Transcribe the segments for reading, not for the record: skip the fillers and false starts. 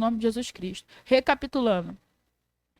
nome de Jesus Cristo. Recapitulando.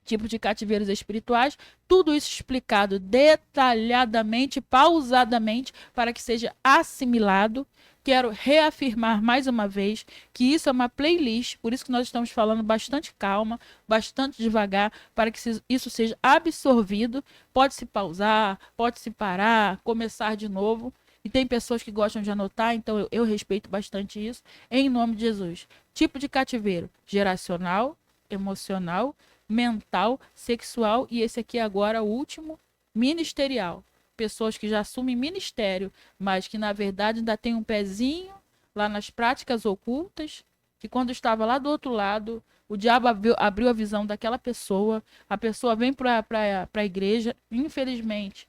Tipo de cativeiros espirituais, tudo isso explicado detalhadamente, pausadamente, para que seja assimilado. Quero reafirmar mais uma vez que isso é uma playlist, por isso que nós estamos falando bastante calma, bastante devagar, para que isso seja absorvido. Pode-se pausar, pode-se parar, começar de novo. E tem pessoas que gostam de anotar, então eu respeito bastante isso. Em nome de Jesus. Tipo de cativeiro: geracional, emocional, mental, sexual e esse aqui agora, o último, ministerial. Pessoas que já assumem ministério, mas que na verdade ainda tem um pezinho lá nas práticas ocultas, que quando estava lá do outro lado, o diabo abriu a visão daquela pessoa, a pessoa vem para a igreja, infelizmente,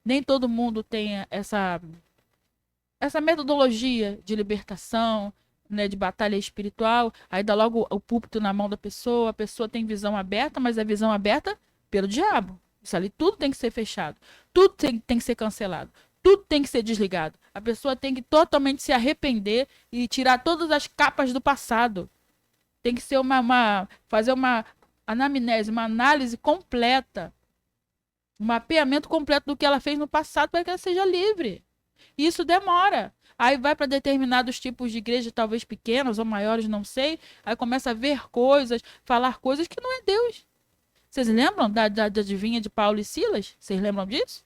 nem todo mundo tem essa metodologia de libertação, né, de batalha espiritual, aí dá logo o púlpito na mão da pessoa, a pessoa tem visão aberta, mas é visão aberta pelo diabo. Isso ali tudo tem que ser fechado, tudo tem que ser cancelado, tudo tem que ser desligado. A pessoa tem que totalmente se arrepender e tirar todas as capas do passado. Tem que ser fazer uma anamnese, uma análise completa, um mapeamento completo do que ela fez no passado para que ela seja livre. E isso demora. Aí vai para determinados tipos de igreja, talvez pequenas ou maiores, não sei. Aí começa a ver coisas, falar coisas que não é Deus. Vocês lembram da adivinha de Paulo e Silas? Vocês lembram disso?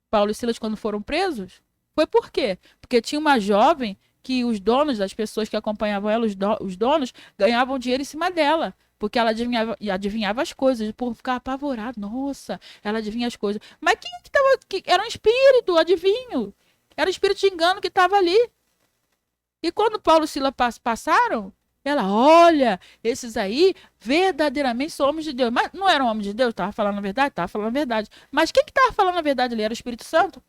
Paulo e Silas, quando foram presos? Foi por quê? Porque tinha uma jovem que os donos, das pessoas que acompanhavam ela, os donos, ganhavam dinheiro em cima dela. Porque ela adivinhava as coisas, por ficar apavorado. Nossa, ela adivinha as coisas. Mas quem que estava... Era um espírito, adivinho. Era o espírito de engano que estava ali. E quando Paulo e Silas passaram, ela, olha, esses aí verdadeiramente são homens de Deus. Mas não eram homens de Deus? Estava falando a verdade? Estava falando a verdade. Mas quem que estava falando a verdade ali? Era o Espírito Santo?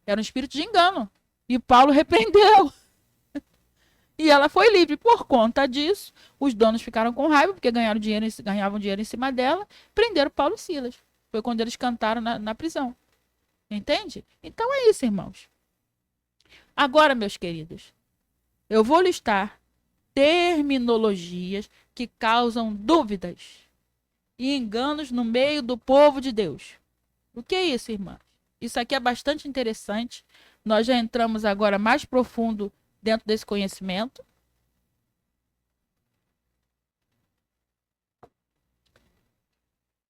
Era um espírito de engano. E Paulo repreendeu. E ela foi livre. Por conta disso, os donos ficaram com raiva, porque ganhavam dinheiro em cima dela, prenderam Paulo e Silas. Foi quando eles cantaram na prisão. Entende? Então é isso, irmãos. Agora, meus queridos, eu vou listar terminologias que causam dúvidas e enganos no meio do povo de Deus. O que é isso, irmãos? Isso aqui é bastante interessante. Nós já entramos agora mais profundo dentro desse conhecimento.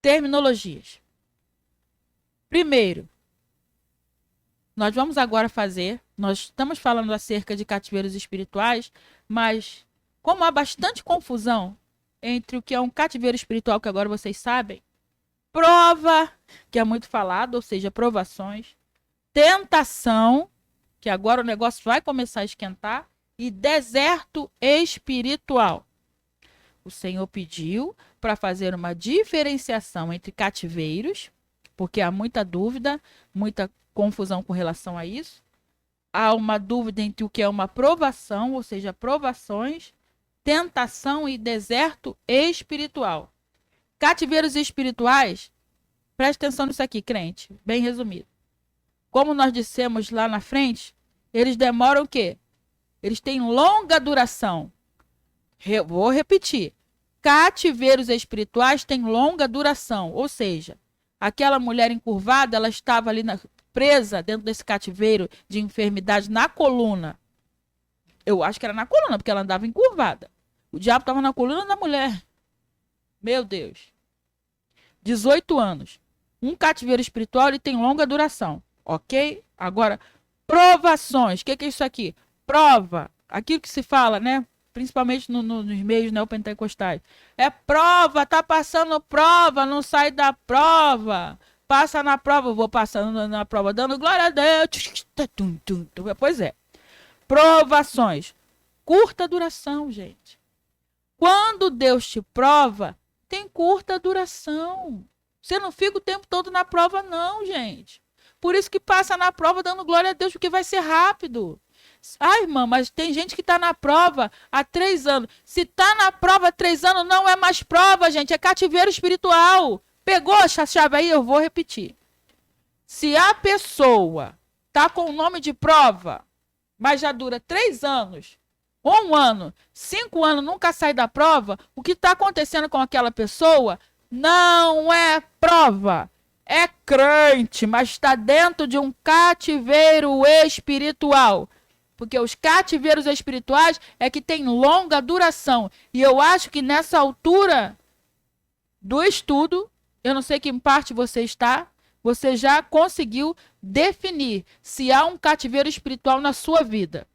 Terminologias. Primeiro, nós vamos agora nós estamos falando acerca de cativeiros espirituais, mas como há bastante confusão entre o que é um cativeiro espiritual, que agora vocês sabem, prova, que é muito falado, ou seja, provações, tentação, que agora o negócio vai começar a esquentar, e deserto espiritual. O Senhor pediu para fazer uma diferenciação entre cativeiros, porque há muita dúvida, muita confusão com relação a isso. Há uma dúvida entre o que é uma provação, ou seja, provações, tentação e deserto espiritual. Cativeiros espirituais, preste atenção nisso aqui, crente, bem resumido. Como nós dissemos lá na frente, eles demoram o quê? Eles têm longa duração. Vou repetir. Cativeiros espirituais têm longa duração, ou seja, aquela mulher encurvada, ela estava ali presa dentro desse cativeiro de enfermidade na coluna. Eu acho que era na coluna, porque ela andava encurvada. O diabo estava na coluna da mulher. Meu Deus. 18 anos. Um cativeiro espiritual, ele tem longa duração. Ok? Agora, provações. O que é isso aqui? Prova. Aquilo que se fala, né? Principalmente nos meios neopentecostais. É prova, tá passando prova, não sai da prova. Passa na prova, eu vou passando na prova, dando glória a Deus. Pois é. Provações. Curta duração, gente. Quando Deus te prova, tem curta duração. Você não fica o tempo todo na prova, não, gente. Por isso que passa na prova dando glória a Deus, porque vai ser rápido. Ai, irmã, mas tem gente que está na prova há 3 anos. Se está na prova há 3 anos, não é mais prova, gente. É cativeiro espiritual. Pegou essa chave aí? Eu vou repetir. Se a pessoa está com o nome de prova, mas já dura 3 anos, ou 1 ano, 5 anos, nunca sai da prova, o que está acontecendo com aquela pessoa não é prova. É crente, mas está dentro de um cativeiro espiritual. Porque os cativeiros espirituais é que tem longa duração. E eu acho que nessa altura do estudo, eu não sei que parte você está, você já conseguiu definir se há um cativeiro espiritual na sua vida.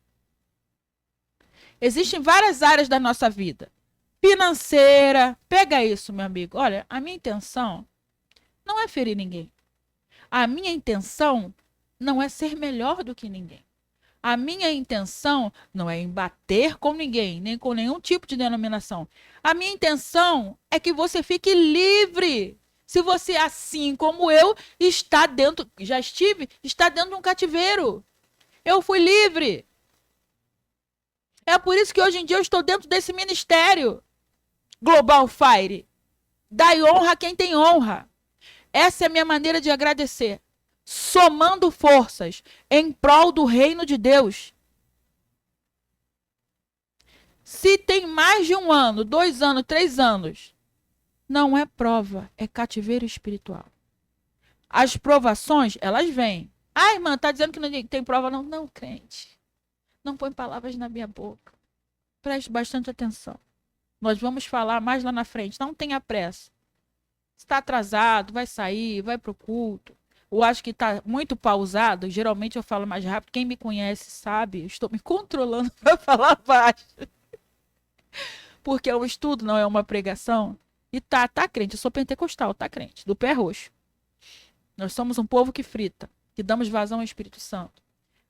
Existem várias áreas da nossa vida. Financeira, pega isso, meu amigo. Olha, a minha intenção não é ferir ninguém. A minha intenção não é ser melhor do que ninguém. A minha intenção não é embater com ninguém, nem com nenhum tipo de denominação. A minha intenção é que você fique livre. Se você, assim como eu, está dentro de um cativeiro. Eu fui livre. É por isso que hoje em dia eu estou dentro desse ministério. Global Fire. Dai honra a quem tem honra. Essa é a minha maneira de agradecer. Somando forças em prol do reino de Deus. Se tem mais de 1 ano, 2 anos, 3 anos, não é prova, é cativeiro espiritual. As provações, elas vêm. Ah, irmã, tá dizendo que não tem prova? Não, não, crente. Não põe palavras na minha boca. Preste bastante atenção. Nós vamos falar mais lá na frente. Não tenha pressa. Está atrasado, vai sair, vai para o culto. Eu acho que está muito pausado. Geralmente eu falo mais rápido. Quem me conhece sabe. Eu estou me controlando para falar baixo. Porque é um estudo, não é uma pregação. E tá crente. Eu sou pentecostal, tá crente. Do pé roxo. Nós somos um povo que frita. Que damos vazão ao Espírito Santo.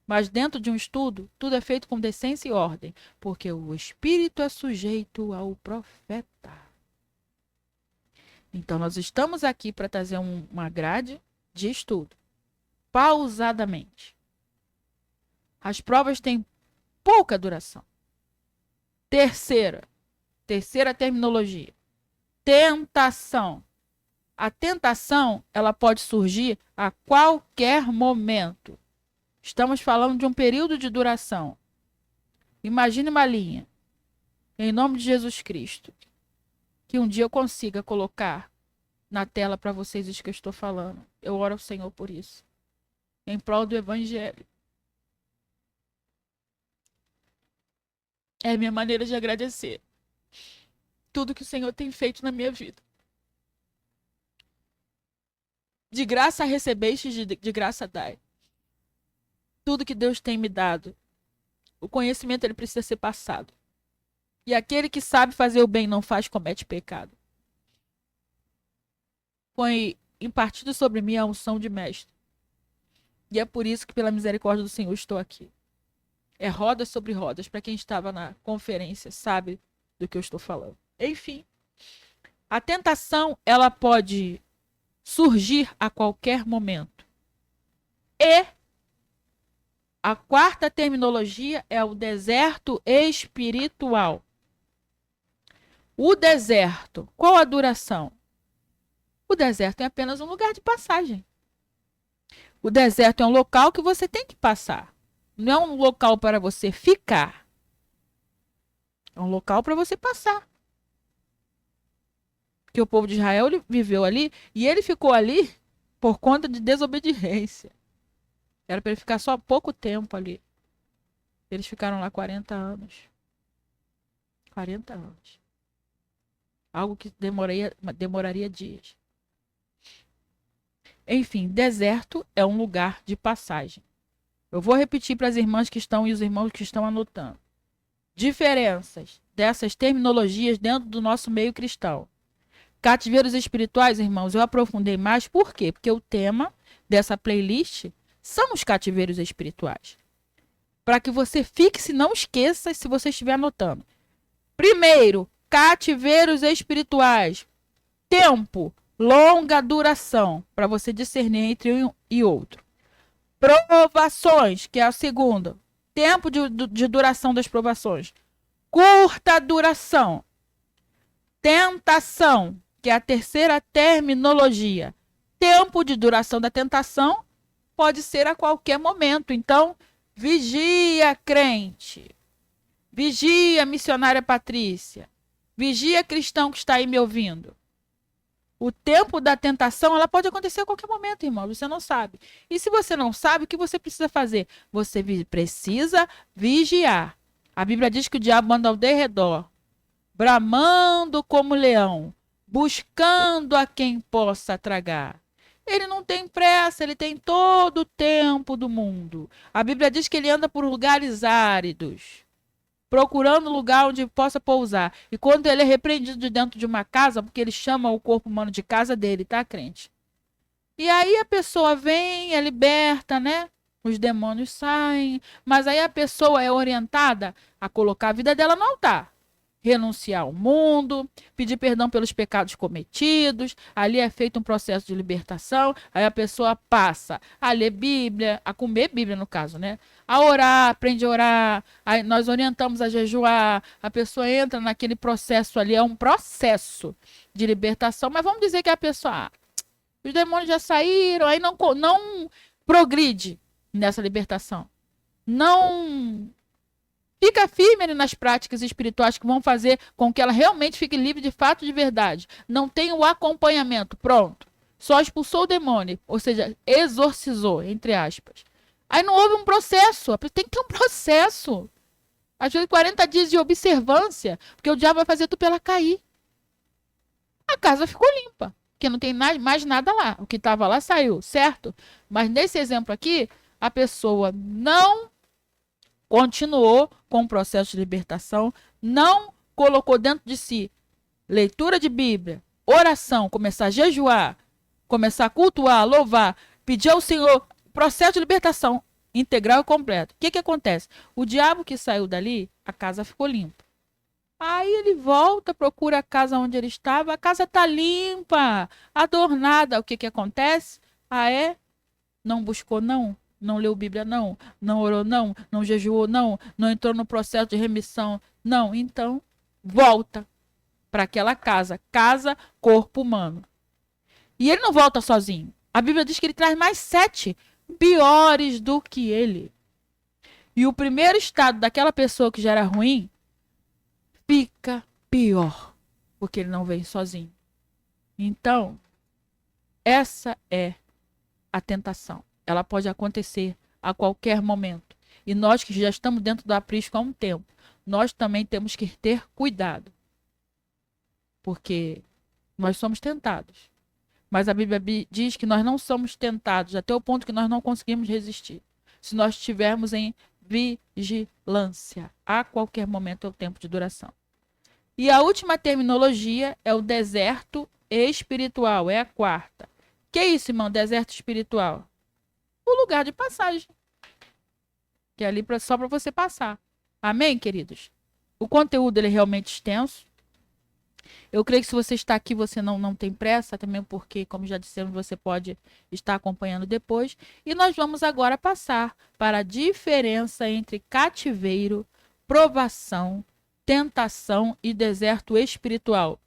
Mas dentro de um estudo, tudo é feito com decência e ordem. Porque o Espírito é sujeito ao profeta. Então, nós estamos aqui para trazer uma grade de estudo. Pausadamente. As provas têm pouca duração. Terceira terminologia. Tentação. A tentação, ela pode surgir a qualquer momento. Estamos falando de um período de duração. Imagine uma linha. Em nome de Jesus Cristo. Que um dia eu consiga colocar na tela para vocês isso que eu estou falando. Eu oro ao Senhor por isso. Em prol do Evangelho. É a minha maneira de agradecer. Tudo que o Senhor tem feito na minha vida. De graça recebeste, de graça dai. Tudo que Deus tem me dado. O conhecimento ele precisa ser passado. E aquele que sabe fazer o bem não faz, comete pecado. Foi impartido sobre mim a unção de mestre. E é por isso que, pela misericórdia do Senhor, estou aqui. É rodas sobre rodas. Para quem estava na conferência, sabe do que eu estou falando. Enfim, a tentação, ela pode surgir a qualquer momento. E a quarta terminologia é o deserto espiritual. O deserto, qual a duração? O deserto é apenas um lugar de passagem. O deserto é um local que você tem que passar. Não é um local para você ficar. É um local para você passar. Porque o povo de Israel ele viveu ali e ele ficou ali por conta de desobediência. Era para ele ficar só pouco tempo ali. Eles ficaram lá 40 anos. 40 anos. Algo que demoraria dias. Enfim, deserto é um lugar de passagem. Eu vou repetir para as irmãs que estão e os irmãos que estão anotando. Diferenças dessas terminologias dentro do nosso meio cristão. Cativeiros espirituais, irmãos, eu aprofundei mais. Por quê? Porque o tema dessa playlist são os cativeiros espirituais. Para que você fixe, não esqueça se você estiver anotando. Primeiro, cativeiros espirituais. Tempo, longa duração, para você discernir entre um e outro. Provações, que é a segunda. Tempo de duração das provações. Curta duração. Tentação, que é a terceira terminologia. Tempo de duração da tentação pode ser a qualquer momento. Então, vigia, crente. Vigia, missionária Patrícia. Vigia, cristão que está aí me ouvindo. O tempo da tentação, ela pode acontecer a qualquer momento, irmão. Você não sabe. E se você não sabe, o que você precisa fazer? Você precisa vigiar. A Bíblia diz que o diabo anda ao derredor, bramando como leão, buscando a quem possa tragar. Ele não tem pressa, ele tem todo o tempo do mundo. A Bíblia diz que ele anda por lugares áridos, procurando lugar onde possa pousar. E quando ele é repreendido de dentro de uma casa, porque ele chama o corpo humano de casa dele, tá, crente? E aí a pessoa vem, é liberta, né? Os demônios saem, mas aí a pessoa é orientada a colocar a vida dela no altar. Renunciar ao mundo, pedir perdão pelos pecados cometidos, ali é feito um processo de libertação, aí a pessoa passa a ler Bíblia, a comer Bíblia no caso, né? A orar, aprende a orar, aí nós orientamos a jejuar, a pessoa entra naquele processo ali, é um processo de libertação, mas vamos dizer que a pessoa, os demônios já saíram, aí não progride nessa libertação. Não fica firme ali nas práticas espirituais que vão fazer com que ela realmente fique livre de fato de verdade. Não tem o acompanhamento. Pronto. Só expulsou o demônio. Ou seja, exorcizou, entre aspas. Aí não houve um processo. Tem que ter um processo. Às vezes 40 dias de observância. Porque o diabo vai fazer tudo pra ela cair. A casa ficou limpa. Porque não tem mais nada lá. O que estava lá saiu, certo? Mas nesse exemplo aqui, a pessoa não continuou com o processo de libertação, não colocou dentro de si leitura de Bíblia, oração, começar a jejuar, começar a cultuar, louvar, pedir ao Senhor, processo de libertação integral e completo. O que acontece? O diabo que saiu dali, a casa ficou limpa. Aí ele volta, procura a casa onde ele estava, a casa está limpa, adornada. O que acontece? Não buscou, não. Não leu Bíblia, não. Não orou, não. Não jejuou, não. Não entrou no processo de remissão, não. Então, volta para aquela casa. Casa, corpo humano. E ele não volta sozinho. A Bíblia diz que ele traz mais 7 piores do que ele. E o primeiro estado daquela pessoa que já era ruim fica pior. Porque ele não vem sozinho. Então, essa é a tentação. Ela pode acontecer a qualquer momento. E nós que já estamos dentro do aprisco há um tempo, nós também temos que ter cuidado. Porque nós somos tentados. Mas a Bíblia diz que nós não somos tentados até o ponto que nós não conseguimos resistir. Se nós estivermos em vigilância. A qualquer momento é o tempo de duração. E a última terminologia é o deserto espiritual. É a quarta. Que é isso, irmão? Deserto espiritual? O lugar de passagem. Que é ali só para você passar. Amém, queridos? O conteúdo ele é realmente extenso. Eu creio que se você está aqui, você não tem pressa, também porque, como já dissemos, você pode estar acompanhando depois. E nós vamos agora passar para a diferença entre cativeiro, provação, tentação e deserto espiritual.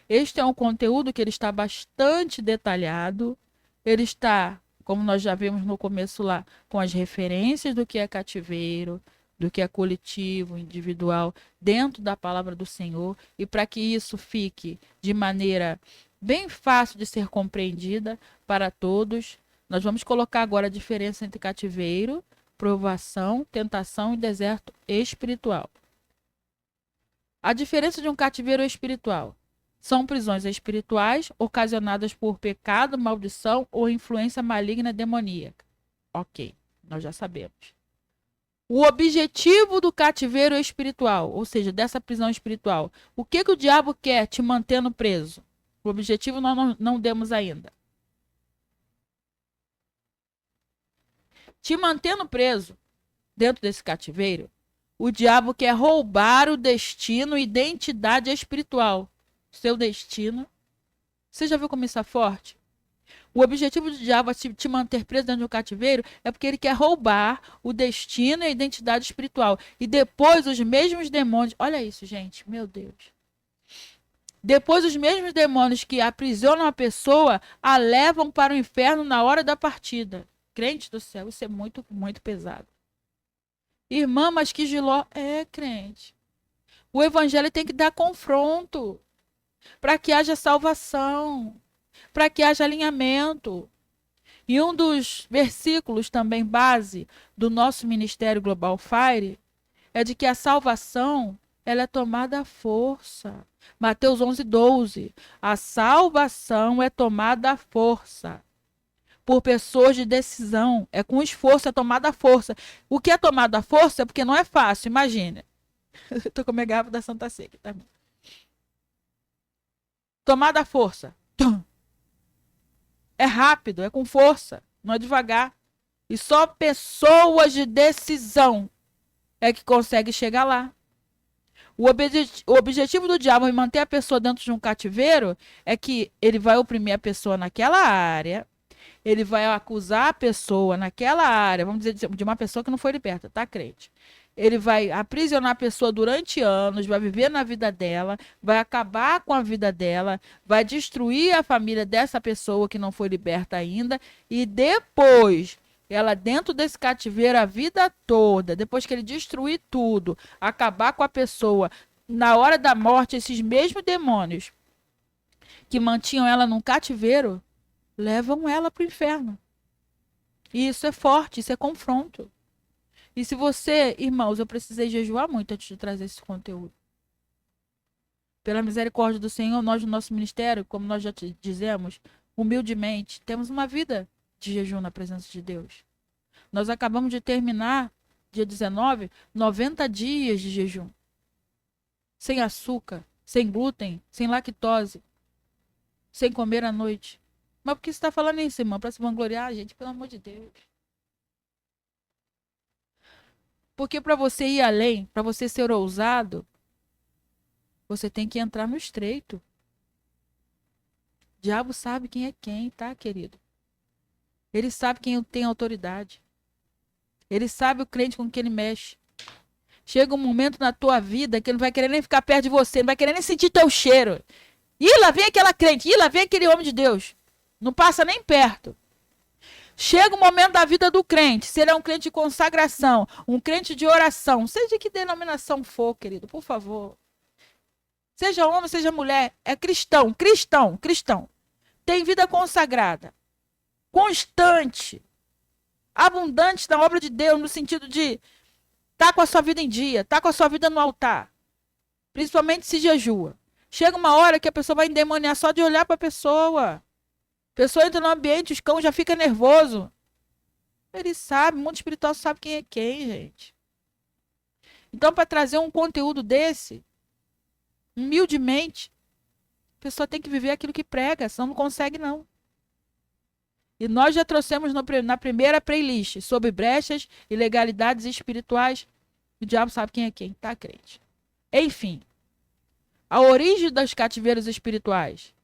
Este é um conteúdo que ele está bastante detalhado. Ele está, como nós já vimos no começo lá, com as referências do que é cativeiro, do que é coletivo, individual, dentro da palavra do Senhor. E para que isso fique de maneira bem fácil de ser compreendida para todos, nós vamos colocar agora a diferença entre cativeiro, provação, tentação e deserto espiritual. A diferença de um cativeiro espiritual. São prisões espirituais ocasionadas por pecado, maldição ou influência maligna demoníaca. Ok, nós já sabemos. O objetivo do cativeiro espiritual, ou seja, dessa prisão espiritual. O que o diabo quer te mantendo preso? O objetivo nós não demos ainda. Te mantendo preso dentro desse cativeiro, o diabo quer roubar o destino e identidade espiritual. Seu destino. Você já viu como isso é forte? O objetivo do diabo te manter preso dentro de um cativeiro é porque ele quer roubar o destino e a identidade espiritual. E depois os mesmos demônios... Olha isso, gente. Meu Deus. Depois os mesmos demônios que aprisionam a pessoa a levam para o inferno na hora da partida. Crente do céu, isso é muito, muito pesado. Irmã, mas que giló... É, crente. O evangelho tem que dar confronto para que haja salvação, para que haja alinhamento. E um dos versículos também base do nosso Ministério Global Fire é de que a salvação ela é tomada à força. Mateus 11:12. A salvação é tomada à força por pessoas de decisão. É com esforço, é tomada à força. O que é tomado à força é porque não é fácil, imagine. Estou com a minha garrafa da Santa Seca. Tá? Tomada à força. É rápido, é com força, não é devagar. E só pessoas de decisão é que conseguem chegar lá. O objetivo do diabo em manter a pessoa dentro de um cativeiro é que ele vai oprimir a pessoa naquela área, ele vai acusar a pessoa naquela área, vamos dizer, de uma pessoa que não foi liberta, tá, crente? Ele vai aprisionar a pessoa durante anos, vai viver na vida dela, vai acabar com a vida dela, vai destruir a família dessa pessoa que não foi liberta ainda, e depois, ela dentro desse cativeiro a vida toda, depois que ele destruir tudo, acabar com a pessoa, na hora da morte, esses mesmos demônios que mantinham ela num cativeiro, levam ela para o inferno. E isso é forte, isso é confronto. E se você, irmãos, eu precisei jejuar muito antes de trazer esse conteúdo. Pela misericórdia do Senhor, nós no nosso ministério, como nós já te dizemos, humildemente, temos uma vida de jejum na presença de Deus. Nós acabamos de terminar, dia 19, 90 dias de jejum. Sem açúcar, sem glúten, sem lactose, sem comer à noite. Mas por que você está falando isso, irmão? Para se vangloriar, gente, pelo amor de Deus. Porque para você ir além, para você ser ousado, você tem que entrar no estreito. O diabo sabe quem é quem, tá, querido? Ele sabe quem tem autoridade. Ele sabe o crente com quem ele mexe. Chega um momento na tua vida que ele não vai querer nem ficar perto de você, não vai querer nem sentir teu cheiro. Ih, lá vem aquela crente, ih, lá vem aquele homem de Deus. Não passa nem perto. Chega o momento da vida do crente, se ele é um crente de consagração, um crente de oração, seja de que denominação for, querido, por favor. Seja homem, seja mulher, é cristão, cristão, cristão. Tem vida consagrada, constante, abundante na obra de Deus, no sentido de tá com a sua vida em dia, tá com a sua vida no altar. Principalmente se jejua. Chega uma hora que a pessoa vai endemoniar só de olhar para a pessoa. A pessoa entra no ambiente, os cães já ficam nervosos. Ele sabe, o mundo espiritual sabe quem é quem, gente. Então, para trazer um conteúdo desse, humildemente, a pessoa tem que viver aquilo que prega, senão não consegue, não. E nós já trouxemos na primeira playlist sobre brechas, ilegalidades espirituais. O diabo sabe quem é quem, tá, crente? Enfim, a origem dos cativeiros espirituais.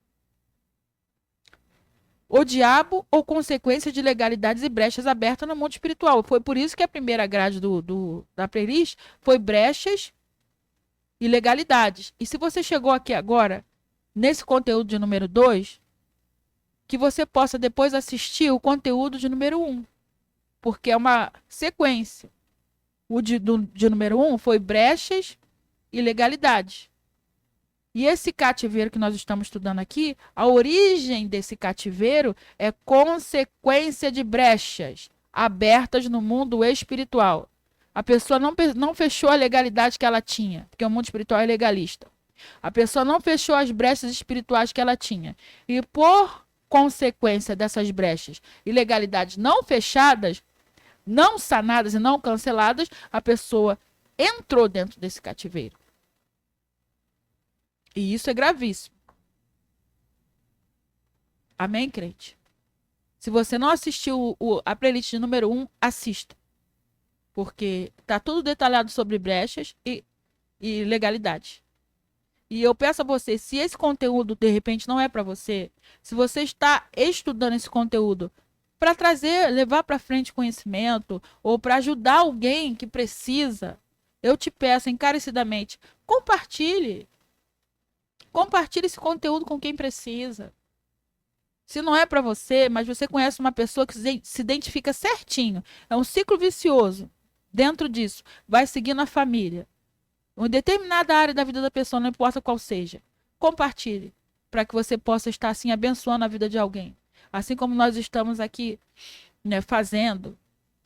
O diabo ou consequência de ilegalidades e brechas abertas no mundo espiritual. Foi por isso que a primeira grade da playlist foi brechas e ilegalidades. E se você chegou aqui agora, nesse conteúdo de número 2, que você possa depois assistir o conteúdo de número 1, porque é uma sequência. O de número 1 foi brechas e ilegalidades. E esse cativeiro que nós estamos estudando aqui, a origem desse cativeiro é consequência de brechas abertas no mundo espiritual. A pessoa não fechou a legalidade que ela tinha, porque o mundo espiritual é legalista. A pessoa não fechou as brechas espirituais que ela tinha. E por consequência dessas brechas e legalidades não fechadas, não sanadas e não canceladas, a pessoa entrou dentro desse cativeiro. E isso é gravíssimo. Amém, crente? Se você não assistiu a playlist de número 1, assista. Porque está tudo detalhado sobre brechas e legalidade. E eu peço a você, se esse conteúdo de repente não é para você, se você está estudando esse conteúdo para trazer, levar para frente conhecimento ou para ajudar alguém que precisa, eu te peço encarecidamente, compartilhe. Compartilhe esse conteúdo com quem precisa. Se não é para você, mas você conhece uma pessoa que se identifica certinho, é um ciclo vicioso. Dentro disso, vai seguindo a família. Uma determinada área da vida da pessoa, não importa qual seja. Compartilhe, para que você possa estar assim abençoando a vida de alguém. Assim como nós estamos aqui, né, fazendo,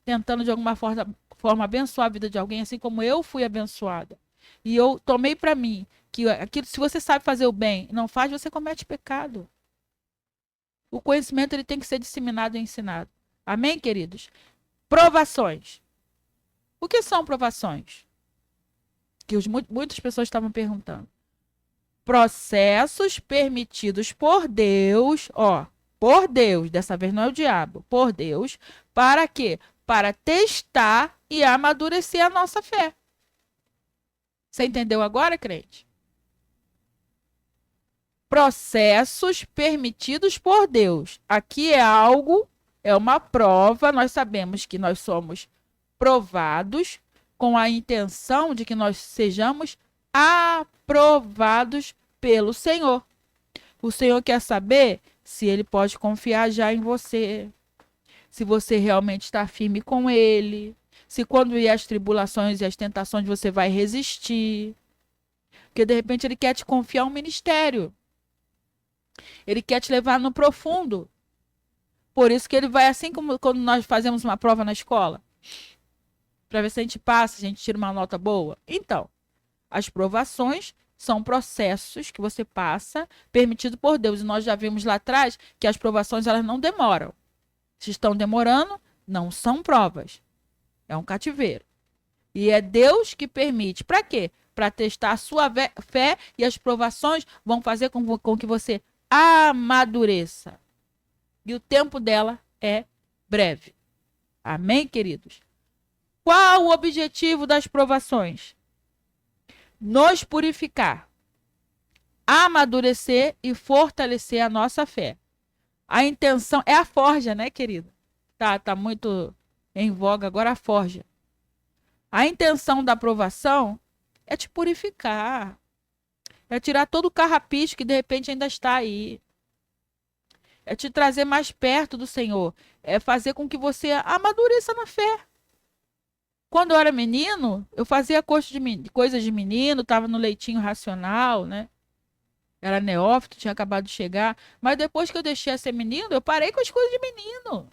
tentando de alguma forma abençoar a vida de alguém, assim como eu fui abençoada. E eu tomei para mim que aquilo, se você sabe fazer o bem e não faz, você comete pecado. O conhecimento ele tem que ser disseminado e ensinado. Amém, queridos? Provações. O que são provações? Que muitas pessoas estavam perguntando. Processos permitidos por Deus, por Deus, dessa vez não é o diabo, por Deus, para quê? Para testar e amadurecer a nossa fé. Você entendeu agora, crente? Processos permitidos por Deus. Aqui é algo, é uma prova, nós sabemos que nós somos provados com a intenção de que nós sejamos aprovados pelo Senhor. O Senhor quer saber se ele pode confiar já em você, se você realmente está firme com ele, se quando vier as tribulações e as tentações você vai resistir. Porque de repente ele quer te confiar um ministério. Ele quer te levar no profundo. Por isso que ele vai, assim como quando nós fazemos uma prova na escola, para ver se a gente passa, se a gente tira uma nota boa. Então, as provações são processos que você passa, permitido por Deus. E nós já vimos lá atrás que as provações elas não demoram. Se estão demorando, não são provas. É um cativeiro. E é Deus que permite. Para quê? Para testar a sua fé, e as provações vão fazer com que você amadureça. E o tempo dela é breve. Amém, queridos? Qual o objetivo das provações? Nos purificar, amadurecer e fortalecer a nossa fé. A intenção é a forja, né, querido? Tá muito em voga agora a forja. A intenção da provação é te purificar. É tirar todo o carrapicho que de repente ainda está aí. É te trazer mais perto do Senhor. É fazer com que você amadureça na fé. Quando eu era menino, eu fazia coisas de menino, estava no leitinho racional, né? Era neófito, tinha acabado de chegar. Mas depois que eu deixei de ser menino, eu parei com as coisas de menino.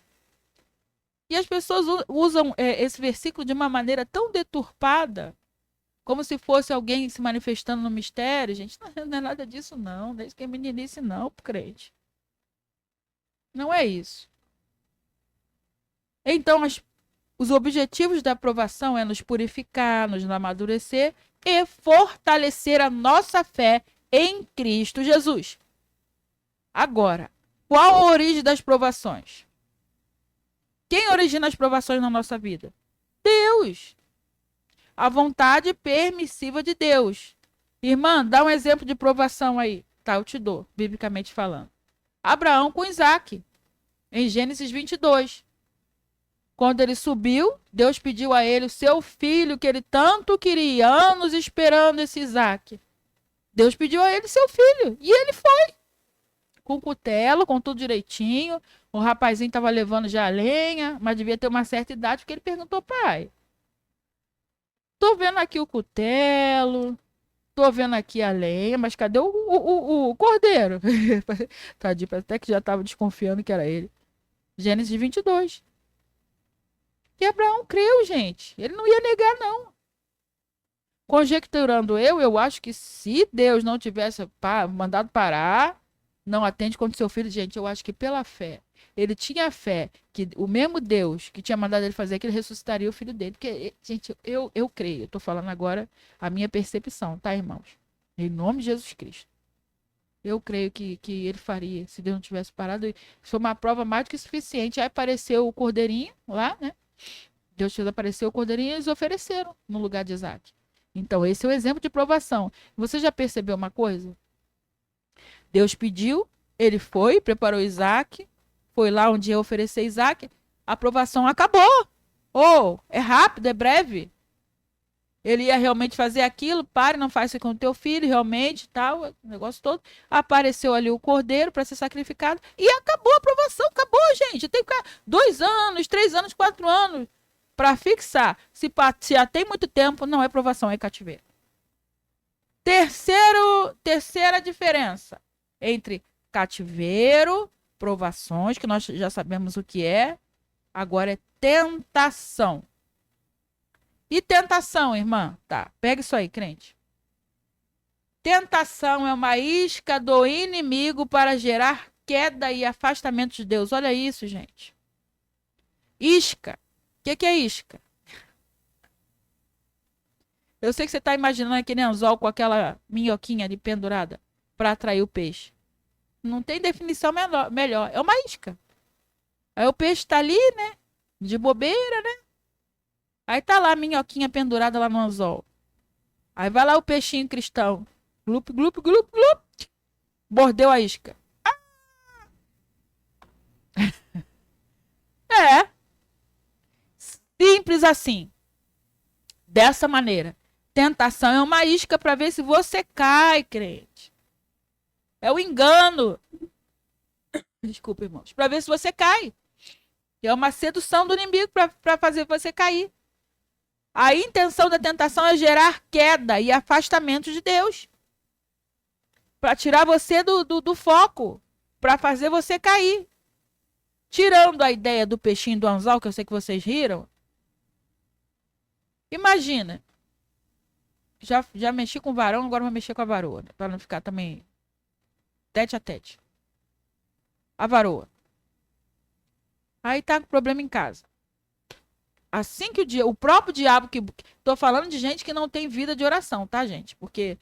E as pessoas usam esse versículo de uma maneira tão deturpada, como se fosse alguém se manifestando no mistério. Gente, não é nada disso, não. Desde que é meninice, não, crente. Não é isso. Então, os objetivos da aprovação é nos purificar, nos amadurecer e fortalecer a nossa fé em Cristo Jesus. Agora, qual a origem das provações? Quem origina as provações na nossa vida? Deus. A vontade permissiva de Deus. Irmã, dá um exemplo de provação aí. Tá, eu te dou, biblicamente falando. Abraão com Isaac, em Gênesis 22. Quando ele subiu, Deus pediu a ele o seu filho, que ele tanto queria, anos esperando esse Isaac. Deus pediu a ele seu filho, e ele foi. Com cutelo, com tudo direitinho. O rapazinho estava levando já a lenha, mas devia ter uma certa idade, porque ele perguntou, pai, tô vendo aqui o cutelo, tô vendo aqui a lenha, mas cadê o cordeiro? Tadinho, até que já estava desconfiando que era ele. Gênesis 22. E Abraão creu, gente. Ele não ia negar, não. Conjecturando eu acho que se Deus não tivesse mandado parar, não atende contra o seu filho. Gente, eu acho que pela fé, ele tinha fé que o mesmo Deus que tinha mandado ele fazer aquilo, ressuscitaria o filho dele. Porque, gente, eu creio. Eu estou falando agora a minha percepção, tá, irmãos? Em nome de Jesus Cristo. Eu creio que ele faria, se Deus não tivesse parado. Foi uma prova mais do que suficiente. Aí apareceu o cordeirinho lá, né? Deus fez aparecer o cordeirinho e eles ofereceram no lugar de Isaac. Então, esse é o exemplo de provação. Você já percebeu uma coisa? Deus pediu, ele foi, preparou Isaac, foi lá um dia oferecer Isaac, a provação acabou. É rápido, é breve. Ele ia realmente fazer aquilo, pare, não faz isso com o teu filho, realmente, tal, o negócio todo. Apareceu ali o cordeiro para ser sacrificado e acabou a provação, acabou, gente. Tem que ficar 2 anos, 3 anos, 4 anos para fixar. Se já tem muito tempo, não é provação, é cativeiro. Terceira diferença entre cativeiro, provações, que nós já sabemos o que é, agora é tentação. E tentação, irmã? Tá, pega isso aí, crente. Tentação é uma isca do inimigo para gerar queda e afastamento de Deus. Olha isso, gente. Isca. O que é isca? Eu sei que você está imaginando aquele anzol com aquela minhoquinha ali pendurada para atrair o peixe. Não tem definição melhor. É uma isca. Aí o peixe está ali, né? De bobeira, né? Aí tá lá a minhoquinha pendurada lá no anzol. Aí vai lá o peixinho cristão. Glup, glup, glup, glup. Mordeu a isca. É. Simples assim. Dessa maneira. Tentação é uma isca para ver se você cai, crente. É o engano. Desculpa, irmãos. Para ver se você cai. É uma sedução do inimigo para fazer você cair. A intenção da tentação é gerar queda e afastamento de Deus. Para tirar você do foco. Para fazer você cair. Tirando a ideia do peixinho do anzol, que eu sei que vocês riram. Imagina. Já mexi com o varão, agora vou mexer com a varoa. Né? Para não ficar também tete a tete. A varoa. Aí tá com problema em casa. Assim que o próprio diabo, que tô falando de gente que não tem vida de oração, tá, gente? Porque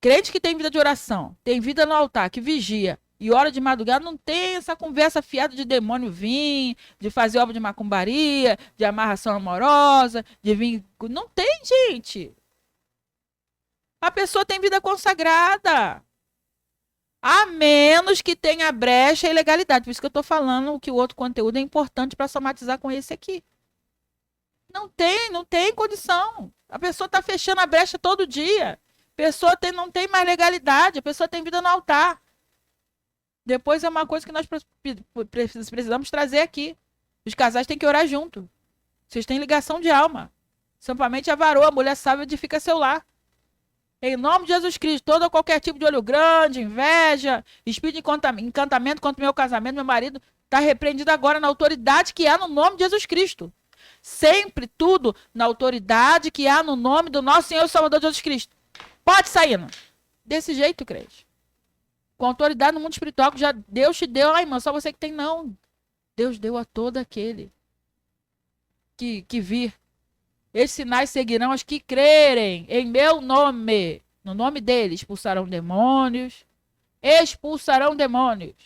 crente que tem vida de oração, tem vida no altar, que vigia e hora de madrugada, não tem essa conversa fiada de demônio vir, de fazer obra de macumbaria, de amarração amorosa, de vir. Não tem, gente. A pessoa tem vida consagrada. A menos que tenha brecha e ilegalidade. Por isso que eu estou falando que o outro conteúdo é importante para somatizar com esse aqui. Não tem condição. A pessoa está fechando a brecha todo dia. A pessoa não tem mais legalidade. A pessoa tem vida no altar. Depois é uma coisa que nós precisamos trazer aqui. Os casais têm que orar junto. Vocês têm ligação de alma. Simplesmente a varoa, a mulher sábia, edifica seu lar. Em nome de Jesus Cristo, todo qualquer tipo de olho grande, inveja, espírito de encantamento contra o meu casamento, meu marido, está repreendido agora na autoridade que há no nome de Jesus Cristo. Sempre tudo na autoridade que há no nome do nosso Senhor e Salvador Jesus Cristo. Pode sair, não? Desse jeito, crente. Com autoridade no mundo espiritual que já Deus te deu. Ai, irmã, só você que tem, não. Deus deu a todo aquele que vir. Esses sinais seguirão os que crerem em meu nome. No nome dele expulsarão demônios. Expulsarão demônios.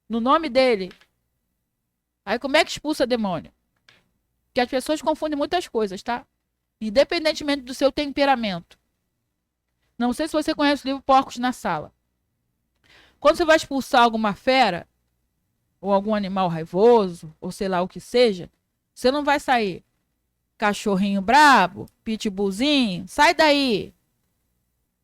No nome dele. Aí como é que expulsa demônio? Porque as pessoas confundem muitas coisas, tá? Independentemente do seu temperamento. Não sei se você conhece o livro Porcos na Sala. Quando você vai expulsar alguma fera, ou algum animal raivoso, ou sei lá o que seja, você não vai sair cachorrinho brabo, pitbullzinho, sai daí.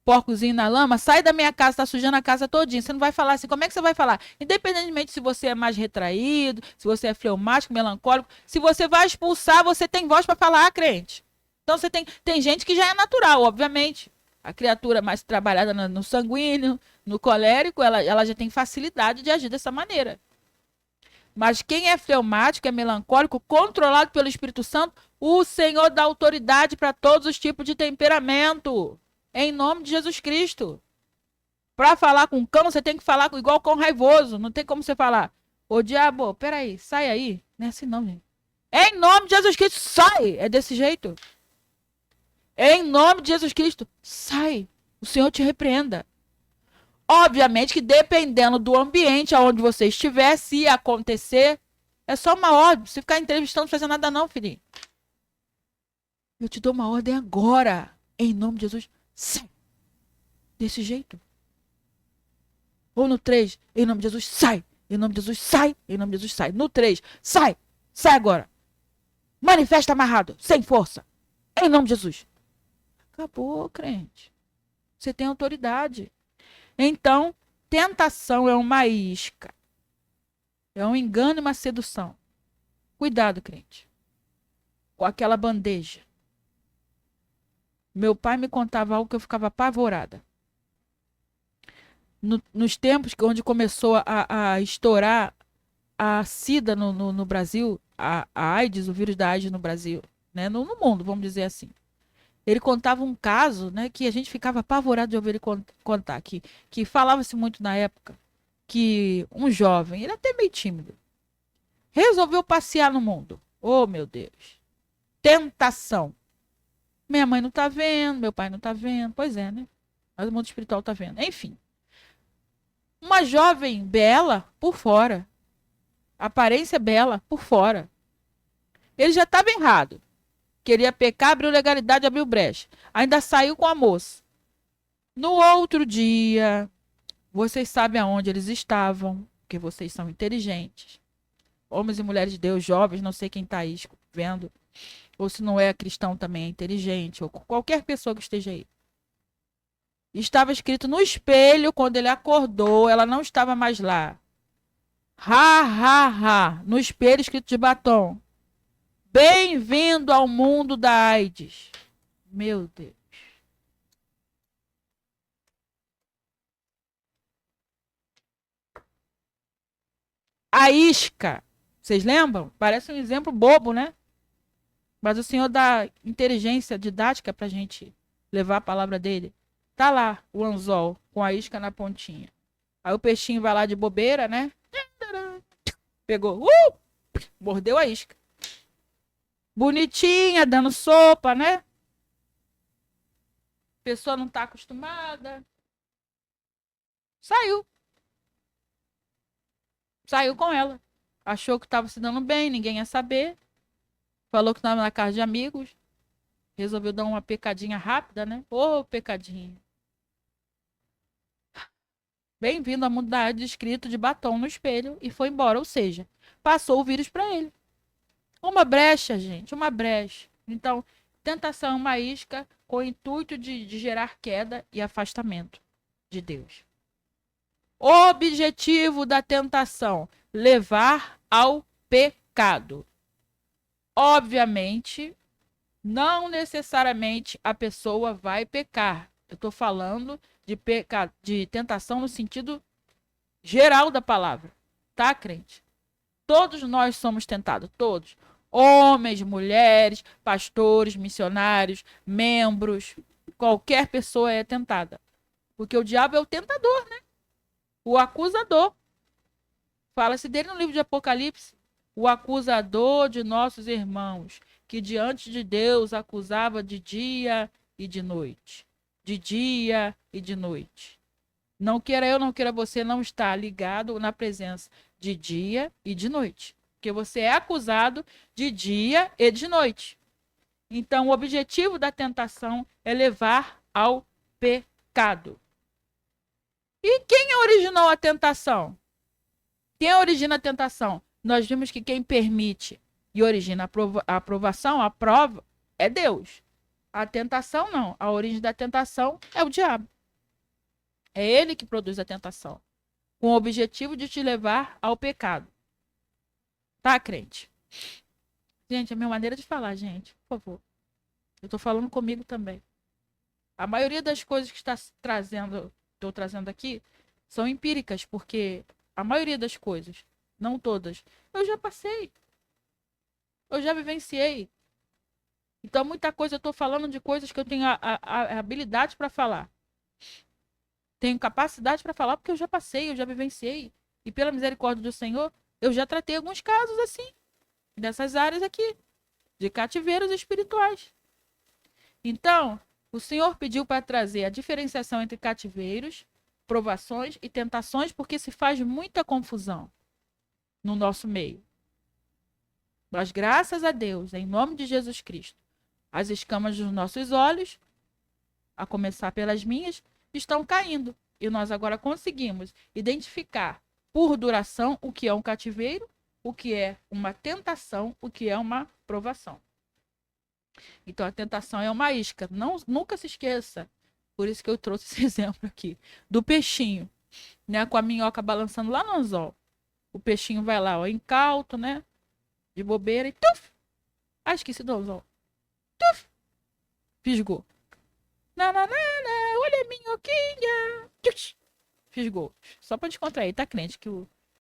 Porcozinho na lama, sai da minha casa, tá sujando a casa todinha. Você não vai falar assim, como é que você vai falar? Independentemente se você é mais retraído, se você é fleumático, melancólico, se você vai expulsar, você tem voz para falar, crente. Então você tem gente que já é natural, obviamente. A criatura mais trabalhada no sanguíneo, no colérico, ela já tem facilidade de agir dessa maneira. Mas quem é fleumático, é melancólico, controlado pelo Espírito Santo, o Senhor dá autoridade para todos os tipos de temperamento. Em nome de Jesus Cristo. Para falar com cão, você tem que falar igual cão raivoso. Não tem como você falar, ô diabo, peraí, sai aí. Não é assim não, gente. Em nome de Jesus Cristo, sai. É desse jeito. Em nome de Jesus Cristo, sai. O Senhor te repreenda. Obviamente que dependendo do ambiente onde você estiver, se acontecer, é só uma ordem. Se ficar entrevistando, não fazer nada não, filhinho. Eu te dou uma ordem agora. Em nome de Jesus, sai. Desse jeito. Ou no 3, em nome de Jesus, sai. Em nome de Jesus, sai. Em nome de Jesus, sai. No 3, sai. Sai agora. Manifesta amarrado, sem força. Em nome de Jesus. Acabou, crente. Você tem autoridade. Então, tentação é uma isca. É um engano e uma sedução. Cuidado, crente. Com aquela bandeja. Meu pai me contava algo que eu ficava apavorada. Nos tempos onde começou a estourar a SIDA no Brasil, a AIDS, o vírus da AIDS no Brasil, né? No mundo, vamos dizer assim. Ele contava um caso, né, que a gente ficava apavorado de ouvir ele contar, que falava-se muito na época, que um jovem, ele é até meio tímido, resolveu passear no mundo. Oh, meu Deus. Tentação. Minha mãe não tá vendo, meu pai não tá vendo. Pois é, né? Mas o mundo espiritual tá vendo. Enfim. Uma jovem bela por fora. Aparência bela por fora. Ele já estava errado. Queria pecar, abriu legalidade, abriu brecha. Ainda saiu com a moça. No outro dia, vocês sabem aonde eles estavam, porque vocês são inteligentes. Homens e mulheres de Deus, jovens, não sei quem está aí vendo. Ou se não é cristão também é inteligente, ou qualquer pessoa que esteja aí. Estava escrito no espelho, quando ele acordou, ela não estava mais lá. Ha, ha, ha. No espelho escrito de batom. Bem-vindo ao mundo da AIDS. Meu Deus. A isca. Vocês lembram? Parece um exemplo bobo, né? Mas o Senhor dá inteligência didática pra gente levar a palavra dele. Tá lá o anzol com a isca na pontinha. Aí o peixinho vai lá de bobeira, né? Pegou. Mordeu a isca. Bonitinha, dando sopa, né? A pessoa não tá acostumada. Saiu. Saiu com ela. Achou que tava se dando bem, ninguém ia saber. Falou que estava na casa de amigos. Resolveu dar uma pecadinha rápida, né? Ô, pecadinha. Bem-vindo ao mundo da arte escrito de batom no espelho e foi embora. Ou seja, passou o vírus para ele. Uma brecha, gente, uma brecha. Então, tentação é uma isca com o intuito de gerar queda e afastamento de Deus. Objetivo da tentação: levar ao pecado. Obviamente, não necessariamente a pessoa vai pecar. Eu estou falando de tentação no sentido geral da palavra. Tá, crente? Todos nós somos tentados, todos. Homens, mulheres, pastores, missionários, membros. Qualquer pessoa é tentada. Porque o diabo é o tentador, né? O acusador. Fala-se dele no livro de Apocalipse. O acusador de nossos irmãos, que diante de Deus acusava de dia e de noite. De dia e de noite. Não queira eu, não queira você, não estar ligado na presença de dia e de noite. Porque você é acusado de dia e de noite. Então, o objetivo da tentação é levar ao pecado. E quem originou a tentação? Quem origina a tentação? Nós vimos que quem permite e origina a aprovação, a prova, é Deus. A tentação não. A origem da tentação é o diabo. É ele que produz a tentação, com o objetivo de te levar ao pecado. Tá, crente? Gente, é a minha maneira de falar, gente, por favor. Eu tô falando comigo também. A maioria das coisas que estou trazendo aqui, são empíricas, porque a maioria das coisas, não todas, eu já passei. Eu já vivenciei. Então, muita coisa eu estou falando de coisas que eu tenho a habilidade para falar. Tenho capacidade para falar porque eu já passei, eu já vivenciei. E pela misericórdia do Senhor, eu já tratei alguns casos assim, dessas áreas aqui, de cativeiros espirituais. Então, o Senhor pediu para trazer a diferenciação entre cativeiros, provações e tentações, porque se faz muita confusão no nosso meio. Mas graças a Deus, em nome de Jesus Cristo, as escamas dos nossos olhos, a começar pelas minhas, estão caindo. E nós agora conseguimos identificar por duração o que é um cativeiro, o que é uma tentação, o que é uma provação. Então a tentação é uma isca. Não, nunca se esqueça. Por isso que eu trouxe esse exemplo aqui. Do peixinho, né? Com a minhoca balançando lá no anzol. O peixinho vai lá, ó, incauto, né? De bobeira e tuf! Ah, esqueci do anzol. Tuf! Fisgou. Nananana, olha a minhoquinha. Tchus. Fiz gols. Só pra descontrair, tá crente que o